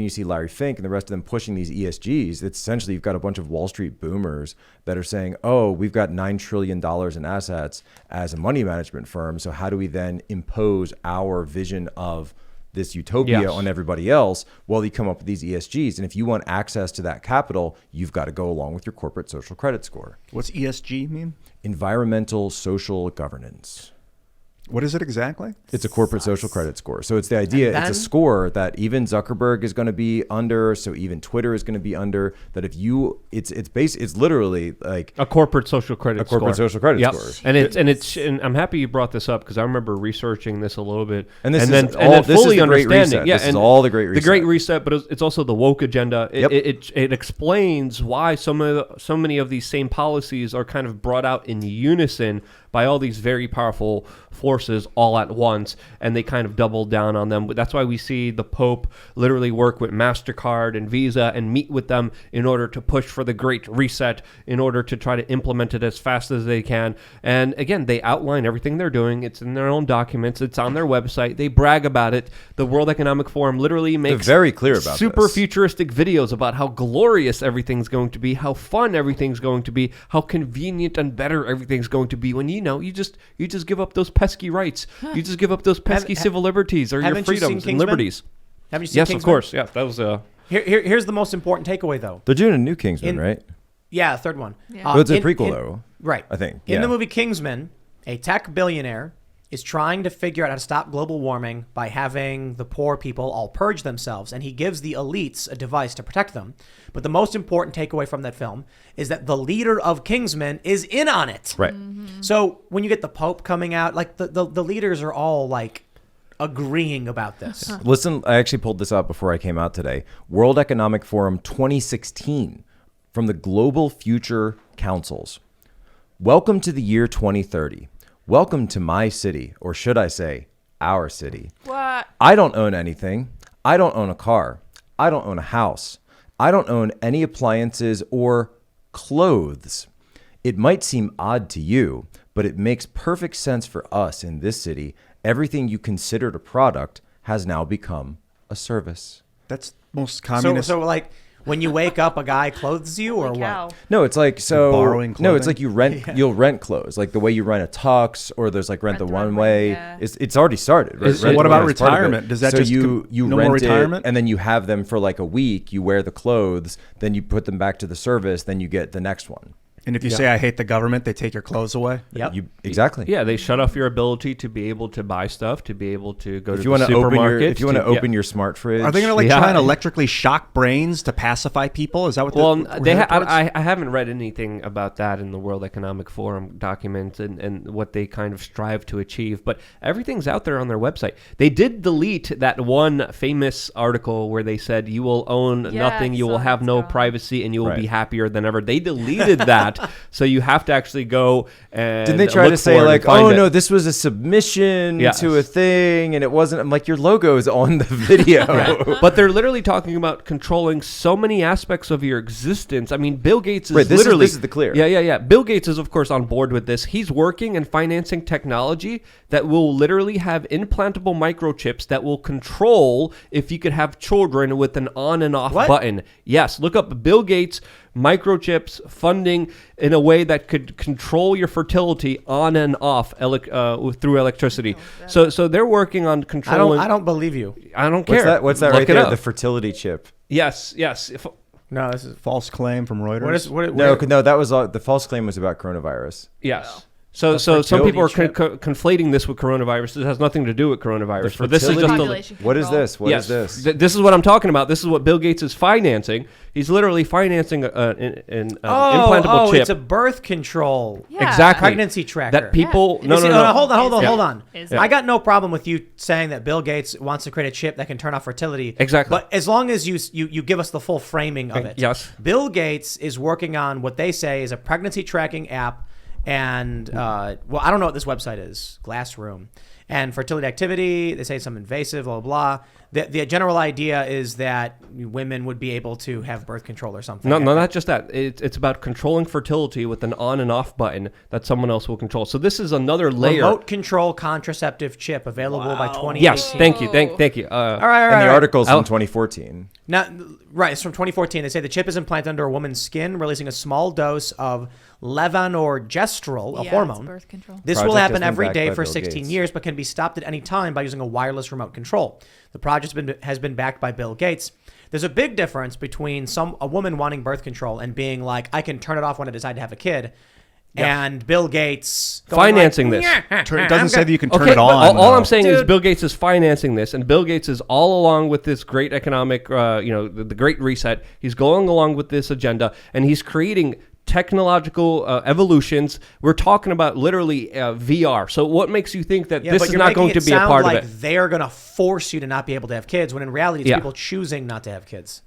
when you see Larry Fink and the rest of them pushing these ESGs, it's essentially you've got a bunch of Wall Street boomers that are saying, oh, we've got $9 trillion in assets as a money management firm. So how do we then impose our vision of this utopia on everybody else? Well, you come up with these ESGs. And if you want access to that capital, you've got to go along with your corporate social credit score. What's ESG mean? Environmental social governance. What is it exactly? It's a corporate social credit score. So it's the idea, it's a score that even Zuckerberg is going to be under, so even Twitter is going to be under, that if you, it's literally like a corporate social credit score. Social credit score. And I'm happy you brought this up because I remember researching this a little bit. And this is fully understanding. Yeah, this is all the Great Reset. The Great Reset, but it's also the woke agenda. It explains why so many of these same policies are kind of brought out in unison by all these very powerful forces all at once, and they kind of double down on them. That's why we see the Pope literally work with MasterCard and Visa and meet with them in order to push for the Great Reset, in order to try to implement it as fast as they can. And again, they outline everything they're doing. It's in their own documents. It's on their website. They brag about it. The World Economic Forum literally makes very clear about super futuristic videos about how glorious everything's going to be, how fun everything's going to be, how convenient and better everything's going to be when you just give up those pesky rights. You just give up those pesky civil liberties or your freedoms and liberties. Haven't you seen Kingsman? Yes, of course. Yeah, that was Here's the most important takeaway, though. They're doing a new Kingsman, right? Yeah, third one. Yeah. It's a prequel, though. Right. I think. In the movie Kingsman, a tech billionaire is trying to figure out how to stop global warming by having the poor people all purge themselves, and he gives the elites a device to protect them. But the most important takeaway from that film is that the leader of Kingsman is in on it. Right. Mm-hmm. So when you get the Pope coming out, like the leaders are all like agreeing about this. Listen, I actually pulled this up before I came out today. World Economic Forum 2016 from the Global Future Councils. Welcome to the year 2030. Welcome to my city, or should I say, our city. What? I don't own anything. I don't own a car. I don't own a house. I don't own any appliances or clothes. It might seem odd to you, but it makes perfect sense for us in this city. Everything you considered a product has now become a service. That's most communist. So like, when you wake up, a guy clothes you, or what? No, it's like borrowing clothing? No, it's like you rent. You'll rent clothes, like the way you rent a tux, or there's like rent the runway. Yeah. It's already started. Right? What about retirement? Does that just you no rent more retirement? it, and then you have them for like a week. You wear the clothes, then you put them back to the service, then you get the next one. And if you say, I hate the government, they take your clothes away? Yep. Exactly. Yeah, they shut off your ability to be able to buy stuff, to be able to go to the supermarket. If you want to open your your smart fridge. Are they going to try and electrically shock brains to pacify people? Is that what I haven't read anything about that in the World Economic Forum document and what they kind of strive to achieve, but everything's out there on their website. They did delete that one famous article where they said you will own nothing, you will have no privacy, and you will be happier than ever. They deleted that. So you have to actually go and didn't they try to say like, oh no, this was a submission Yes. to a thing and it wasn't? I'm like, your logo is on the video. But they're literally talking about controlling so many aspects of your existence. I mean, Bill Gates is this literally is the clear. Yeah. Bill Gates is of course on board with this. He's working and financing technology that will literally have implantable microchips that will control if you could have children with an on and off button. Yes, look up Bill Gates microchips funding in a way that could control your fertility on and off through electricity. So they're working on controlling. I don't believe you. I don't care. What's that Look right it there? up. The fertility chip. Yes. No, this is false claim from Reuters. No, that was the false claim was about coronavirus. Yes. So some people are conflating this with coronavirus. It has nothing to do with coronavirus. But this is just what is this? What is this? This is what I'm talking about. This is what Bill Gates is financing. He's literally financing an implantable chip. It's a birth control. Yeah. Exactly. Pregnancy tracker. That people. Yeah. No. Hold on. Yeah. I got no problem with you saying that Bill Gates wants to create a chip that can turn off fertility. Exactly. But as long as you give us the full framing of it. Yes. Bill Gates is working on what they say is a pregnancy tracking app. And, I don't know what this website is, Glassroom. And fertility activity, they say some invasive, blah, blah, blah. the general idea is that women would be able to have birth control or something. No, not just that. It's about controlling fertility with an on and off button that someone else will control. So this is another layer. Remote control contraceptive chip available by 2018. Yes, thank you. Thank you. All right. And the article's from 2014. Now, right, it's from 2014. They say the chip is implanted under a woman's skin, releasing a small dose of levonorgestrel, a hormone. It's birth control. This Project will has happen been every backed day by for Bill 16 Gates. years, but can be stopped at any time by using a wireless remote control. The project has been backed by Bill Gates. There's a big difference between a woman wanting birth control and being like, I can turn it off when I decide to have a kid, and Bill Gates going financing like, this. It doesn't say that you can turn Okay, it but on. all though. I'm saying is Dude. Bill Gates is financing this, and Bill Gates is all along with this great economic, the Great Reset. He's going along with this agenda, and he's creating technological evolutions. We're talking about literally VR. So what makes you think that Yeah, this but is you're not making going it to be a sound part like of it? they're going to force you to not be able to have kids, when in reality, it's Yeah. people choosing not to have kids.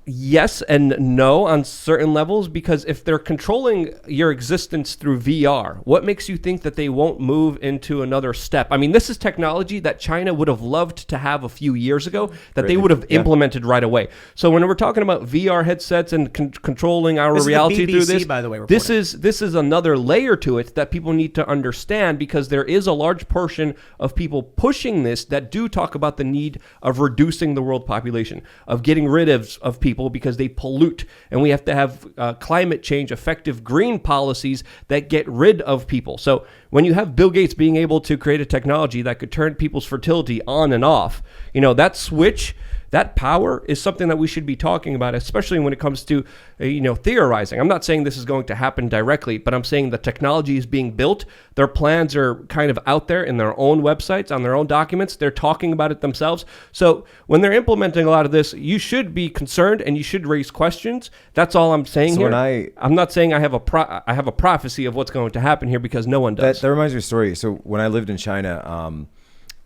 Yes and no on certain levels, because if they're controlling your existence through VR, what makes you think that they won't move into another step? I mean, this is technology that China would have loved to have a few years ago that they would have implemented right away. So when we're talking about VR headsets and controlling our This is the reality through BBC, this, by the way, this reporting. is another layer to it that people need to understand, because there is a large portion of people pushing this that do talk about the need of reducing the world population, of getting rid of people because they pollute, and we have to have climate change effective green policies that get rid of people. So when you have Bill Gates being able to create a technology that could turn people's fertility on and off, that switch, that power is something that we should be talking about, especially when it comes to, theorizing. I'm not saying this is going to happen directly, but I'm saying the technology is being built. Their plans are kind of out there in their own websites, on their own documents. They're talking about it themselves. So when they're implementing a lot of this, you should be concerned and you should raise questions. That's all I'm saying So here. when I'm not saying I have a prophecy of what's going to happen here, because no one does. That reminds me of a story. So when I lived in China,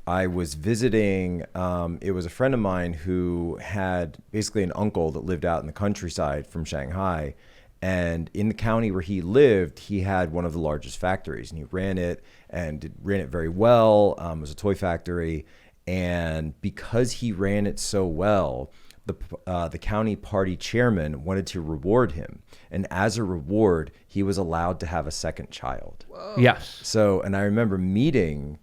I was visiting, it was a friend of mine who had basically an uncle that lived out in the countryside from Shanghai. And in the county where he lived, he had one of the largest factories, and he ran it very well. It was a toy factory. And because he ran it so well, the county party chairman wanted to reward him. And as a reward, he was allowed to have a second child. Yes. So, and I remember meeting,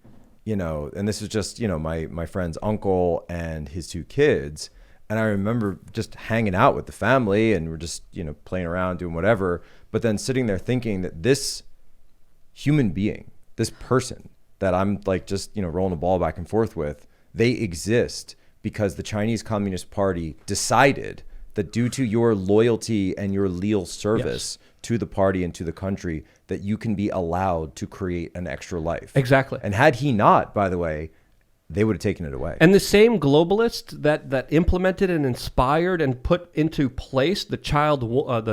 and this was just, my friend's uncle and his two kids. And I remember just hanging out with the family, and we're just, playing around, doing whatever. But then sitting there thinking that this human being, this person that I'm like just, rolling the ball back and forth with, they exist because the Chinese Communist Party decided that due to your loyalty and your leal service to the party and to the country, that you can be allowed to create an extra life. Exactly. And had he not, by the way, they would have taken it away. And the same globalist that implemented and inspired and put into place the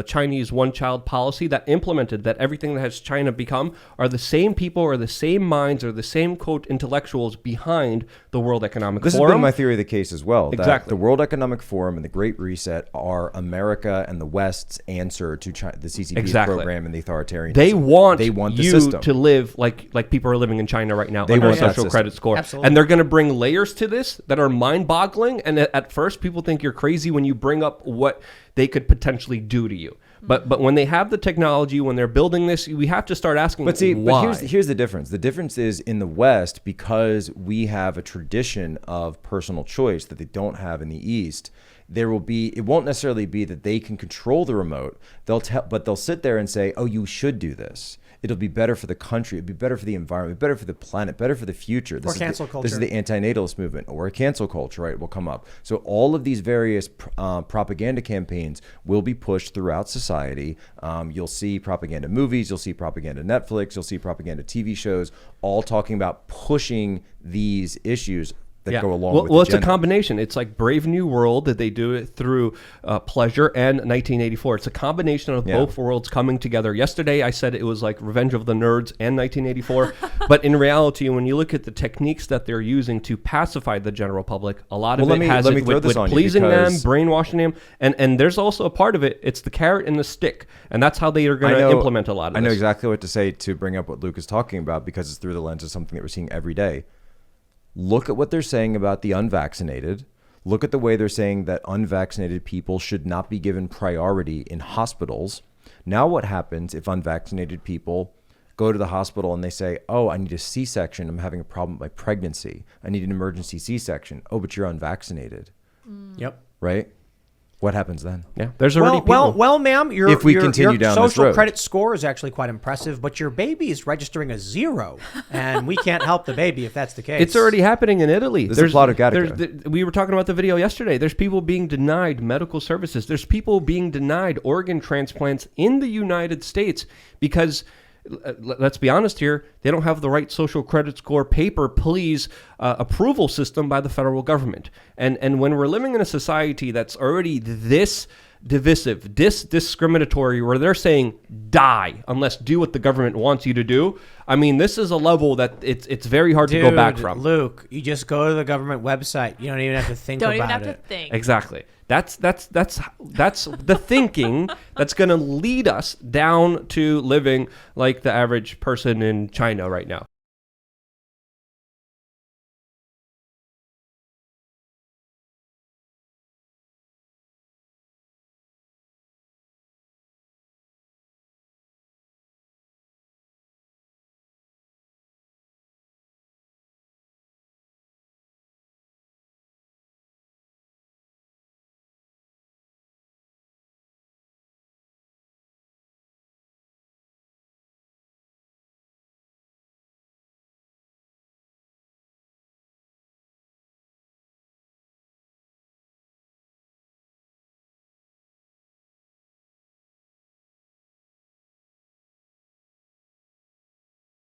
Chinese one-child policy, that implemented that everything that has China become, are the same people, or the same minds, or the same, quote, intellectuals behind the World Economic This Forum. has been my theory of the case as well. Exactly. That the World Economic Forum and the Great Reset are America and the West's answer to the CCP's Exactly. program and the authoritarianism. They want the you system. to live like people are living in China right now, They under a want that social system. credit score. Absolutely. And they're going to bring layers to this that are mind-boggling. And at first, people think you're crazy when you bring up what they could potentially do to you. But when they have the technology, when they're building this, we have to start asking why. But here's the difference. The difference is in the West, because we have a tradition of personal choice that they don't have in the East. It won't necessarily be that they can control the remote. But they'll sit there and say, "Oh, you should do this. It'll be better for the country. It'll be better for the environment, better for the planet, better for the future." Or cancel culture. This is the antinatalist movement, or a cancel culture, right? Will come up. So all of these various propaganda campaigns will be pushed throughout society. You'll see propaganda movies, you'll see propaganda Netflix, you'll see propaganda TV shows, all talking about pushing these issues that go along with the it's a agenda. combination. It's like Brave New World, that they do it through Pleasure, and 1984. It's a combination of both worlds coming together. Yesterday, I said it was like Revenge of the Nerds and 1984. But in reality, when you look at the techniques that they're using to pacify the general public, a lot of Well, it has let me it throw with this on you, pleasing them, because- brainwashing them. And there's also a part of it, it's the carrot and the stick. And that's how they are going to implement a lot of this. I know exactly what to say to bring up what Luke is talking about, because it's through the lens of something that we're seeing every day. Look at what they're saying about the unvaccinated. Look at the way they're saying that unvaccinated people should not be given priority in hospitals. Now what happens if unvaccinated people go to the hospital and they say, oh, I need a C-section. I'm having a problem with my pregnancy. I need an emergency C-section. Oh, but you're unvaccinated. Yep. Right? What happens then? Yeah, there's already well, ma'am, If we continue your down this social road. credit score is actually quite impressive, but your baby is registering a 0, and we can't help the baby if that's the case. It's already happening in Italy. This is a plot of Gattaca. We were talking about the video yesterday. There's people being denied medical services. There's people being denied organ transplants in the United States because, let's be honest here, they don't have the right social credit score paper please approval system by the federal government. And when we're living in a society that's already this divisive, discriminatory, where they're saying die unless do what the government wants you to do. I mean, this is a level that it's very hard to go back from. Luke, you just go to the government website. You don't even have to think about it. Don't even have to think. Exactly. That's the thinking that's going to lead us down to living like the average person in China right now.